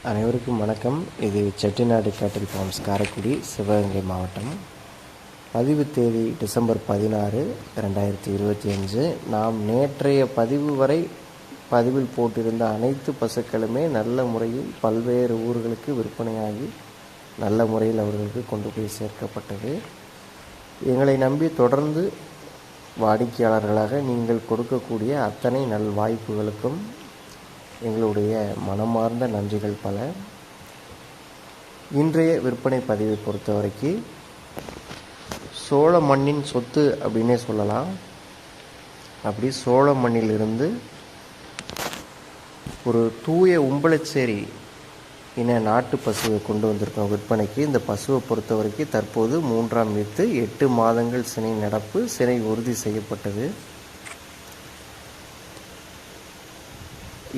அனைவருக்கும் வணக்கம். இது செட்டிநாடு கேட்டில் ஃபார்ம்ஸ், காரைக்குடி, சிவகங்கை மாவட்டம். பதிவு தேதி டிசம்பர் 16, 2025. நாம் நேற்றைய பதிவு வரை பதிவில் போட்டிருந்த அனைத்து பசுக்களுமே நல்ல முறையில் பல்வேறு ஊர்களுக்கு விற்பனையாகி நல்ல முறையில் அவர்களுக்கு கொண்டு போய் சேர்க்கப்பட்டது. எங்களை நம்பி தொடர்ந்து வாடிக்கையாளர்களாக நீங்கள் கொடுக்கக்கூடிய அத்தனை நல் வாய்ப்புகளுக்கும் எங்களுடைய மனமார்ந்த நன்றிகள் பல. இன்றைய விற்பனை பதிவை பொறுத்த வரைக்கும் சோழ மண்ணின் சொத்து அப்படின்னே சொல்லலாம். அப்படி சோழ மண்ணிலிருந்து ஒரு தூய உம்பளச்சேரி இன நாட்டு பசுவை கொண்டு வந்திருக்கோம் விற்பனைக்கு. இந்த பசுவை பொறுத்த வரைக்கும் தற்போது 3ஆம் வீத்து 8 மாதங்கள் சினை நடப்பு, சினை உறுதி செய்யப்பட்டது.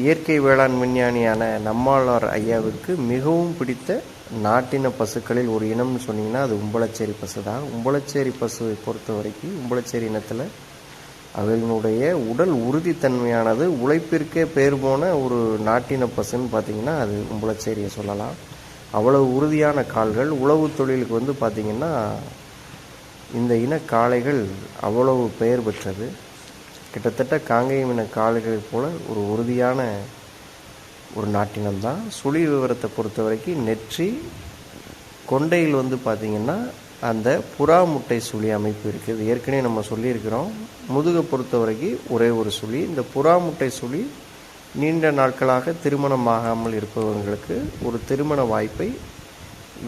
இயற்கை வேளாண் விஞ்ஞானியான நம்மாழ்வார் ஐயாவிற்கு மிகவும் பிடித்த நாட்டின பசுக்களில் ஒரு இனம்னு சொன்னீங்கன்னா அது உம்பளச்சேரி பசு தான். உம்பளச்சேரி பசுவை பொறுத்த வரைக்கும் உம்பளச்சேரி இனத்தில் அவர்களுடைய உடல் உறுதித்தன்மையானது உழைப்பிற்கே பேர் போன ஒரு நாட்டின பசுன்னு பார்த்திங்கன்னா அது உம்பளச்சேரியை சொல்லலாம். அவ்வளவு உறுதியான கால்கள். உழவு தொழிலுக்கு பார்த்திங்கன்னா இந்த இன காளைகள் அவ்வளவு பெயர் பெற்றது. கிட்டத்தட்ட காங்கேயம் இன காளைகள் போல ஒரு உறுதியான ஒரு நாட்டினம்தான். சுழி விவரத்தை பொறுத்த வரைக்கும் நெற்றி கொண்டையில் பார்த்திங்கன்னா அந்த புறா முட்டை சுழி அமைப்பு இருக்குது. ஏற்கனவே நம்ம சொல்லியிருக்கிறோம். முதுகை பொறுத்த வரைக்கும் ஒரே ஒரு சுழி. இந்த புறா முட்டை சுழி நீண்ட நாட்களாக திருமணமாகாமல் இருப்பவர்களுக்கு ஒரு திருமண வாய்ப்பை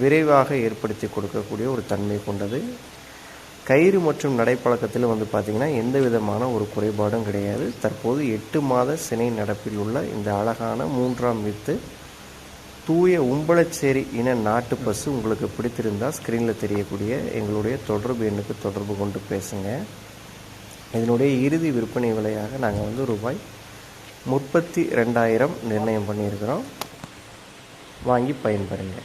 விரைவாக ஏற்படுத்தி கொடுக்கக்கூடிய ஒரு தன்மை கொண்டது. கயிறு மற்றும் நடைப்பழக்கத்தில் பார்த்திங்கன்னா எந்த விதமான ஒரு குறைபாடும் கிடையாது. தற்போது 8 மாத சினை நடப்பில் உள்ள இந்த அழகான 3ஆம் வீத்து தூய உம்பளச்சேரி இன நாட்டு பசு உங்களுக்கு பிடித்திருந்தால் ஸ்க்ரீனில் தெரியக்கூடிய எங்களுடைய தொடர்பு எண்ணுக்கு தொடர்பு கொண்டு பேசுங்க. இதனுடைய இறுதி விற்பனை விலையாக நாங்கள் ரூபாய் 32,000 நிர்ணயம் பண்ணியிருக்கிறோம். வாங்கி பயன்பெறுங்க.